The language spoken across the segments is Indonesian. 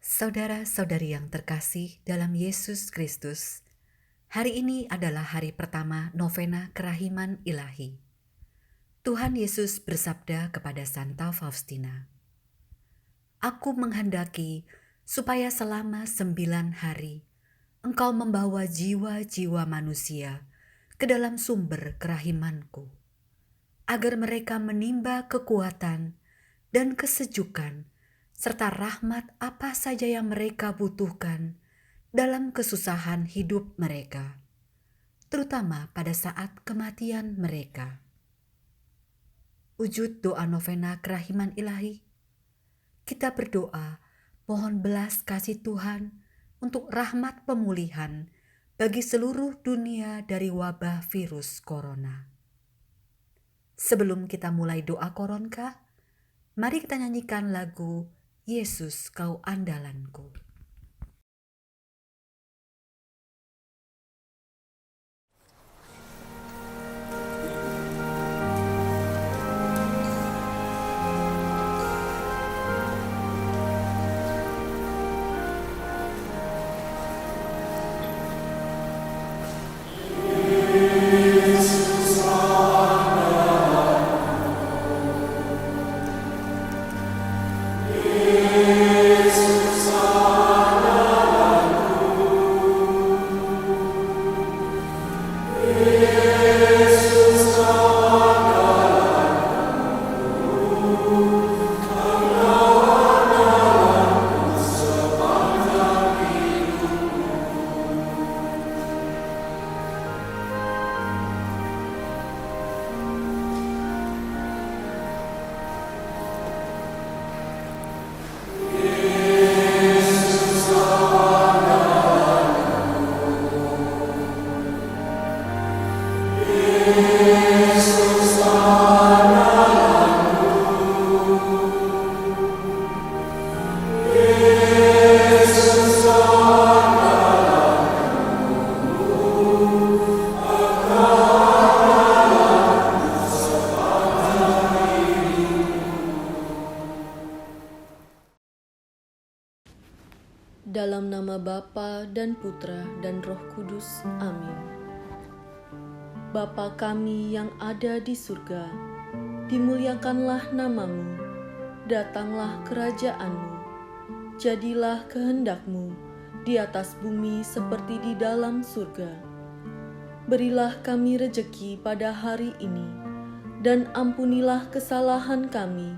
Saudara-saudari yang terkasih dalam Yesus Kristus, hari ini adalah hari pertama novena kerahiman ilahi. Tuhan Yesus bersabda kepada Santa Faustina, "Aku menghendaki supaya selama 9 hari engkau membawa jiwa-jiwa manusia ke dalam sumber kerahimanku, agar mereka menimba kekuatan dan kesejukan serta rahmat apa saja yang mereka butuhkan dalam kesusahan hidup mereka, terutama pada saat kematian mereka." Wujud doa novena kerahiman ilahi, kita berdoa mohon belas kasih Tuhan untuk rahmat pemulihan bagi seluruh dunia dari wabah virus corona. Sebelum kita mulai doa koronka, mari kita nyanyikan lagu Yesus Kau Andalanku. Dalam nama Bapa dan Putra dan Roh Kudus. Amin. Bapa kami yang ada di surga, dimuliakanlah namamu, datanglah kerajaanmu, jadilah kehendakmu di atas bumi seperti di dalam surga. Berilah kami rejeki pada hari ini, dan ampunilah kesalahan kami,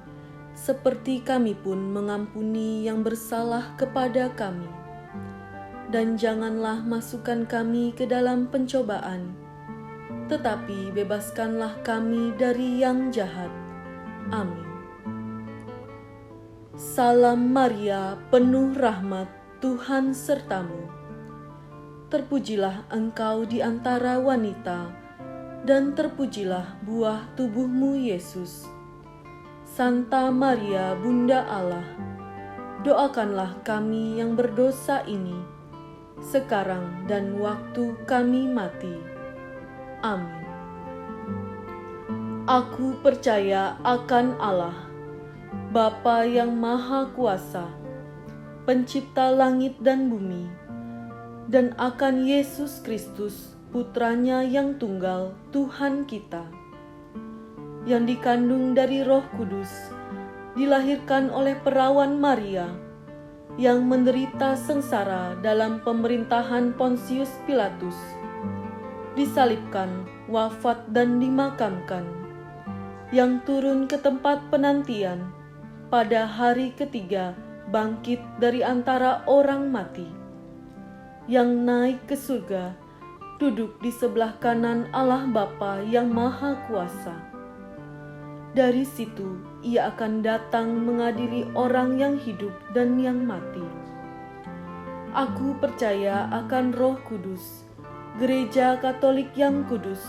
seperti kami pun mengampuni yang bersalah kepada kami. Dan janganlah masukkan kami ke dalam pencobaan, tetapi bebaskanlah kami dari yang jahat. Amin. Salam Maria, penuh rahmat, Tuhan sertamu. Terpujilah engkau di antara wanita, dan terpujilah buah tubuhmu Yesus. Santa Maria, Bunda Allah, doakanlah kami yang berdosa ini, sekarang dan waktu kami mati. Amin. Aku percaya akan Allah, Bapa yang Maha Kuasa, Pencipta langit dan bumi, dan akan Yesus Kristus, Putranya yang tunggal, Tuhan kita, yang dikandung dari Roh Kudus, dilahirkan oleh perawan Maria, yang menderita sengsara dalam pemerintahan Pontius Pilatus, disalibkan, wafat dan dimakamkan, yang turun ke tempat penantian, pada hari ketiga bangkit dari antara orang mati, yang naik ke surga, duduk di sebelah kanan Allah Bapa yang Maha Kuasa. Dari situ ia akan datang mengadili orang yang hidup dan yang mati. Aku percaya akan Roh Kudus, Gereja Katolik yang kudus,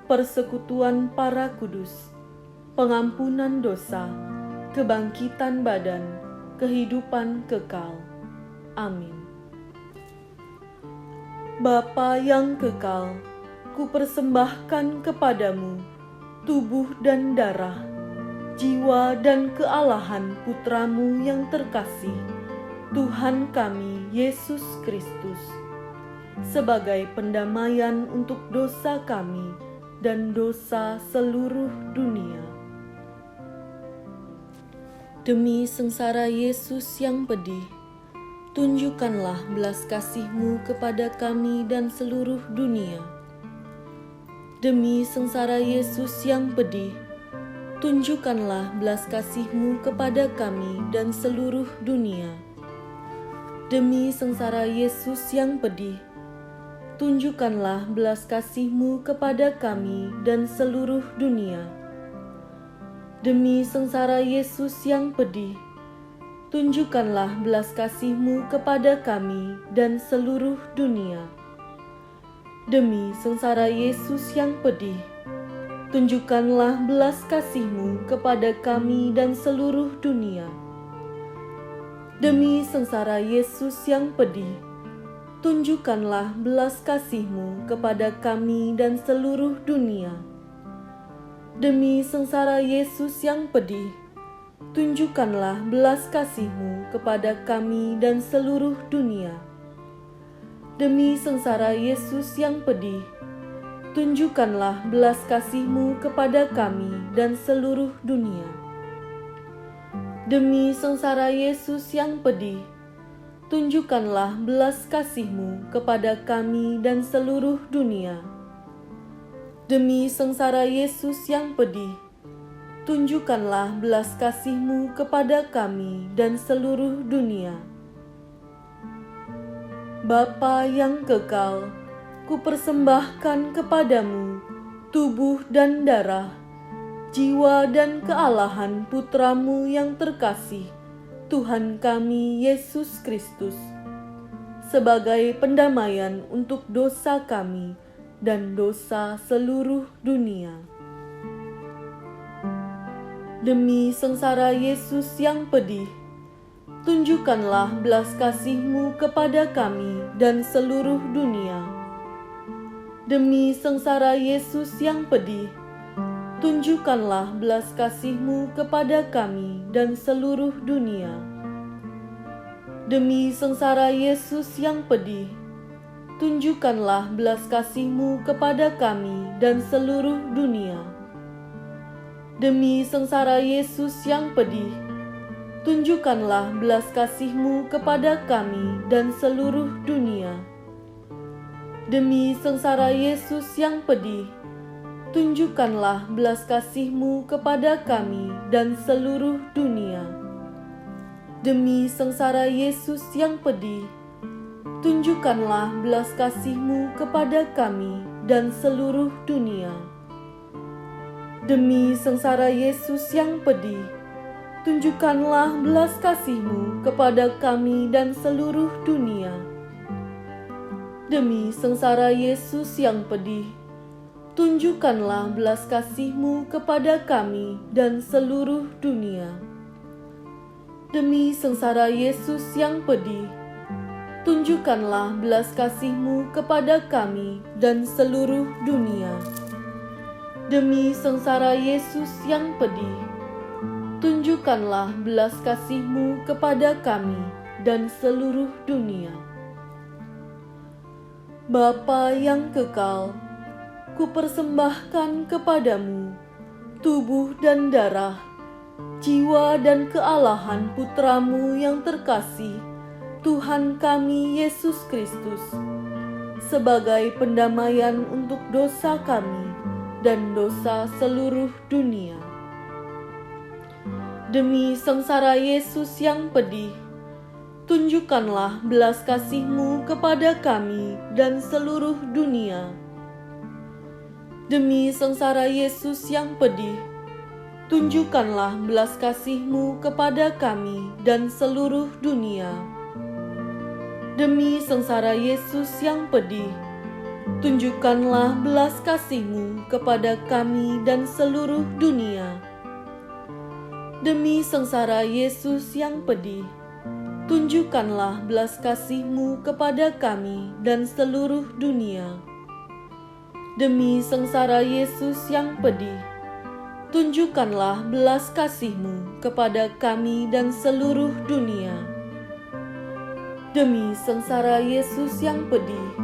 persekutuan para kudus, pengampunan dosa, kebangkitan badan, kehidupan kekal. Amin. Bapa yang kekal, kupersembahkan kepadamu tubuh dan darah, jiwa dan kealahan Putramu yang terkasih, Tuhan kami Yesus Kristus, sebagai pendamaian untuk dosa kami dan dosa seluruh dunia. Demi sengsara Yesus yang pedih, tunjukkanlah belas kasih-Mu kepada kami dan seluruh dunia. Demi sengsara Yesus yang pedih, tunjukkanlah belas kasih-Mu kepada kami dan seluruh dunia. Demi sengsara Yesus yang pedih, tunjukkanlah belas kasih-Mu kepada kami dan seluruh dunia. Demi sengsara Yesus yang pedih, tunjukkanlah belas kasih-Mu kepada kami dan seluruh dunia. Demi sengsara Yesus yang pedih, tunjukkanlah belas kasih-Mu kepada kami dan seluruh dunia. Demi sengsara Yesus yang pedih, tunjukkanlah belas kasih-Mu kepada kami dan seluruh dunia. Demi sengsara Yesus yang pedih, tunjukkanlah belas kasih-Mu kepada kami dan seluruh dunia. Demi sengsara Yesus yang pedih, tunjukkanlah belas kasih-Mu kepada kami dan seluruh dunia. Demi sengsara Yesus yang pedih, tunjukkanlah belas kasih-Mu kepada kami dan seluruh dunia. Demi sengsara Yesus yang pedih, tunjukkanlah belas kasih-Mu kepada kami dan seluruh dunia. Bapa yang kekal, kupersembahkan kepadamu tubuh dan darah, jiwa dan kealahan Putra-Mu yang terkasih, Tuhan kami Yesus Kristus, sebagai pendamaian untuk dosa kami dan dosa seluruh dunia. Demi sengsara Yesus yang pedih, tunjukkanlah belas kasih-Mu kepada kami dan seluruh dunia. Demi sengsara Yesus yang pedih, tunjukkanlah belas kasih-Mu kepada kami dan seluruh dunia. Demi sengsara Yesus yang pedih, tunjukkanlah belas kasih-Mu kepada kami dan seluruh dunia. Demi sengsara Yesus yang pedih, tunjukkanlah belas kasih-Mu kepada kami dan seluruh dunia. Demi sengsara Yesus yang pedih, tunjukkanlah belas kasih-Mu kepada kami dan seluruh dunia. Demi sengsara Yesus yang pedih, tunjukkanlah belas kasih-Mu kepada kami dan seluruh dunia. Demi sengsara Yesus yang pedih, tunjukkanlah belas kasih-Mu kepada kami dan seluruh dunia. Demi sengsara Yesus yang pedih, tunjukkanlah belas kasih-Mu kepada kami dan seluruh dunia. Demi sengsara Yesus yang pedih, tunjukkanlah belas kasih-Mu kepada kami dan seluruh dunia. Demi sengsara Yesus yang pedih, tunjukkanlah belas kasih-Mu kepada kami dan seluruh dunia. Bapa yang kekal, kupersembahkan kepadamu tubuh dan darah, jiwa dan kealahan Putra-Mu yang terkasih, Tuhan kami Yesus Kristus, sebagai pendamaian untuk dosa kami dan dosa seluruh dunia. Demi sengsara Yesus yang pedih, tunjukkanlah belas kasih-Mu kepada kami dan seluruh dunia. Demi sengsara Yesus yang pedih, tunjukkanlah belas kasih-Mu kepada kami dan seluruh dunia. Demi sengsara Yesus yang pedih, tunjukkanlah belas kasih-Mu kepada kami dan seluruh dunia. Demi sengsara Yesus yang pedih, tunjukkanlah belas kasih-Mu kepada kami dan seluruh dunia. Demi sengsara Yesus yang pedih, tunjukkanlah belas kasih-Mu kepada kami dan seluruh dunia. Demi sengsara Yesus yang pedih,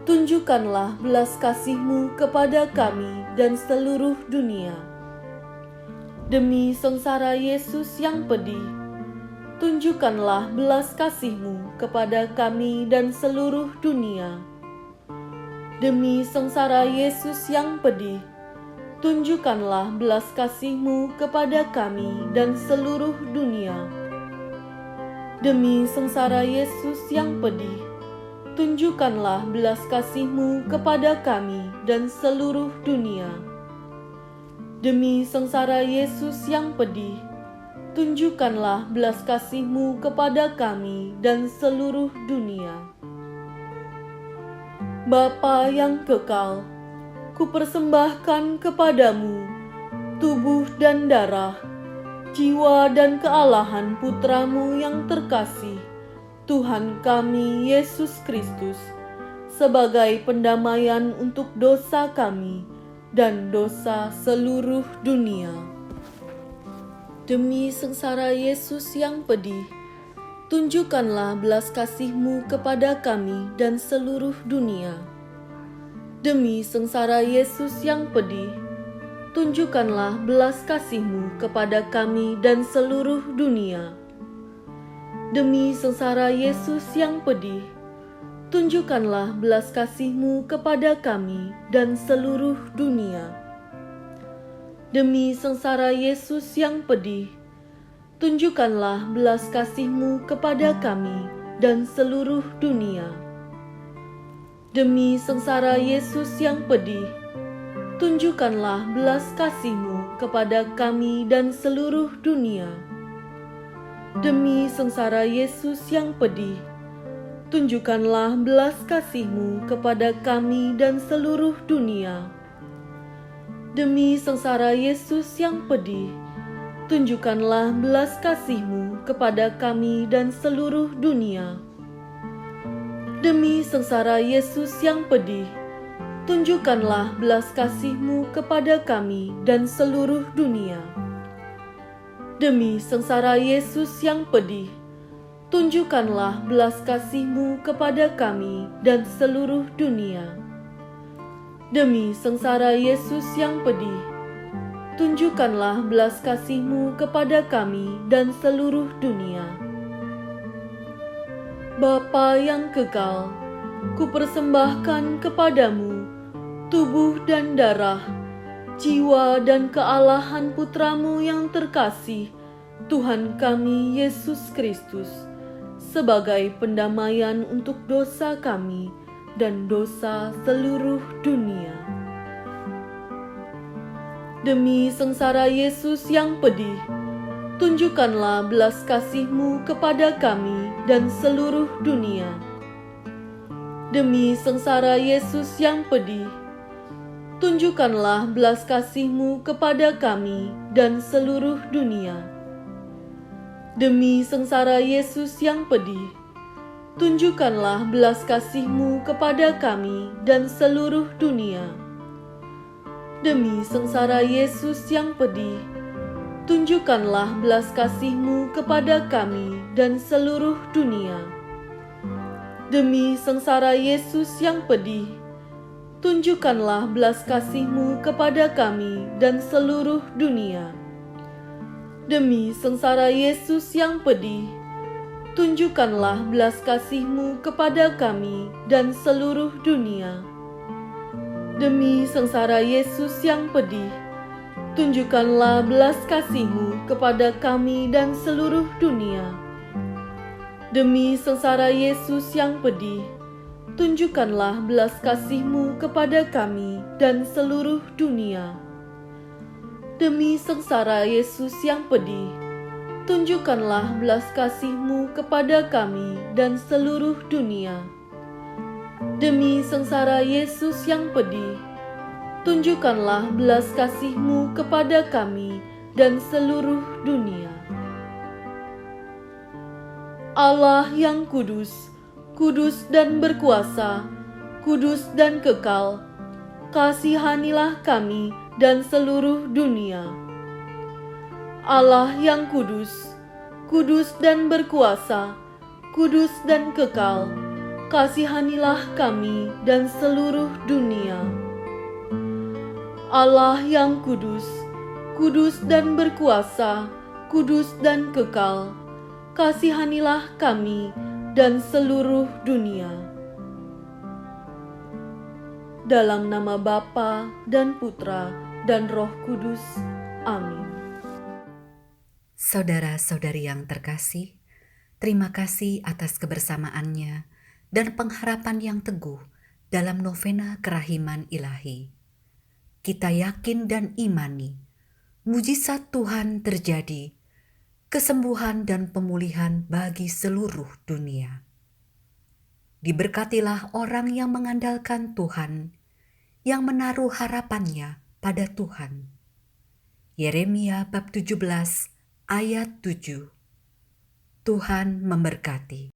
tunjukkanlah belas kasih-Mu kepada kami dan seluruh dunia. Demi sengsara Yesus yang pedih, tunjukkanlah belas kasih-Mu kepada kami dan seluruh dunia. Demi sengsara Yesus yang pedih, tunjukkanlah belas kasih-Mu kepada kami dan seluruh dunia. Demi sengsara Yesus yang pedih, tunjukkanlah belas kasih-Mu kepada kami dan seluruh dunia. Demi sengsara Yesus yang pedih, tunjukkanlah belas kasih-Mu kepada kami dan seluruh dunia. Bapa yang kekal, kupersembahkan kepadamu tubuh dan darah, jiwa dan kealahan Putra-Mu yang terkasih, Tuhan kami Yesus Kristus, sebagai pendamaian untuk dosa kami dan dosa seluruh dunia. Demi sengsara Yesus yang pedih, tunjukkanlah belas kasih-Mu kepada kami dan seluruh dunia. Demi sengsara Yesus yang pedih, tunjukkanlah belas kasih-Mu kepada kami dan seluruh dunia. Demi sengsara Yesus yang pedih, tunjukkanlah belas kasih-Mu kepada kami dan seluruh dunia. Demi sengsara Yesus yang pedih, tunjukkanlah belas kasih-Mu kepada kami dan seluruh dunia. Demi sengsara Yesus yang pedih, tunjukkanlah belas kasih-Mu kepada kami dan seluruh dunia. Demi sengsara Yesus yang pedih, tunjukkanlah belas kasih-Mu kepada kami dan seluruh dunia. Demi sengsara Yesus yang pedih, tunjukkanlah belas kasih-Mu kepada kami dan seluruh dunia. Demi sengsara Yesus yang pedih, tunjukkanlah belas kasih-Mu kepada kami dan seluruh dunia. Demi sengsara Yesus yang pedih, tunjukkanlah belas kasih-Mu kepada kami dan seluruh dunia. Demi sengsara Yesus yang pedih, tunjukkanlah belas kasih-Mu kepada kami dan seluruh dunia. Bapa yang kekal, kupersembahkan kepadamu tubuh dan darah, jiwa dan kealahan Putra-Mu yang terkasih, Tuhan kami Yesus Kristus, sebagai pendamaian untuk dosa kami dan dosa seluruh dunia. Demi sengsara Yesus yang pedih, tunjukkanlah belas kasih-Mu kepada kami dan seluruh dunia. Demi sengsara Yesus yang pedih, tunjukkanlah belas kasih-Mu kepada kami dan seluruh dunia. Demi sengsara Yesus yang pedih, tunjukkanlah belas kasih-Mu kepada kami dan seluruh dunia. Demi sengsara Yesus yang pedih, tunjukkanlah belas kasih-Mu kepada kami dan seluruh dunia. Demi sengsara Yesus yang pedih, tunjukkanlah belas kasih-Mu kepada kami dan seluruh dunia. Demi sengsara Yesus yang pedih, tunjukkanlah belas kasih-Mu kepada kami dan seluruh dunia. Demi sengsara Yesus yang pedih, tunjukkanlah belas kasih-Mu kepada kami dan seluruh dunia. Demi sengsara Yesus yang pedih, tunjukkanlah belas kasih-Mu kepada kami dan seluruh dunia. Demi sengsara Yesus yang pedih, tunjukkanlah belas kasih-Mu kepada kami dan seluruh dunia. Demi sengsara Yesus yang pedih, tunjukkanlah belas kasih-Mu kepada kami dan seluruh dunia. Allah yang kudus, kudus dan berkuasa, kudus dan kekal, kasihanilah kami dan seluruh dunia. Allah yang kudus, kudus dan berkuasa, kudus dan kekal, kasihanilah kami dan seluruh dunia. Allah yang kudus, kudus dan berkuasa, kudus dan kekal, kasihanilah kami dan seluruh dunia. Dalam nama Bapa dan Putra dan Roh Kudus. Amin. Saudara-saudari yang terkasih, terima kasih atas kebersamaannya dan pengharapan yang teguh dalam novena kerahiman ilahi. Kita yakin dan imani, mujizat Tuhan terjadi, kesembuhan dan pemulihan bagi seluruh dunia. Diberkatilah orang yang mengandalkan Tuhan, yang menaruh harapannya pada Tuhan. Yeremia bab 17 ayat 7. Tuhan memberkati.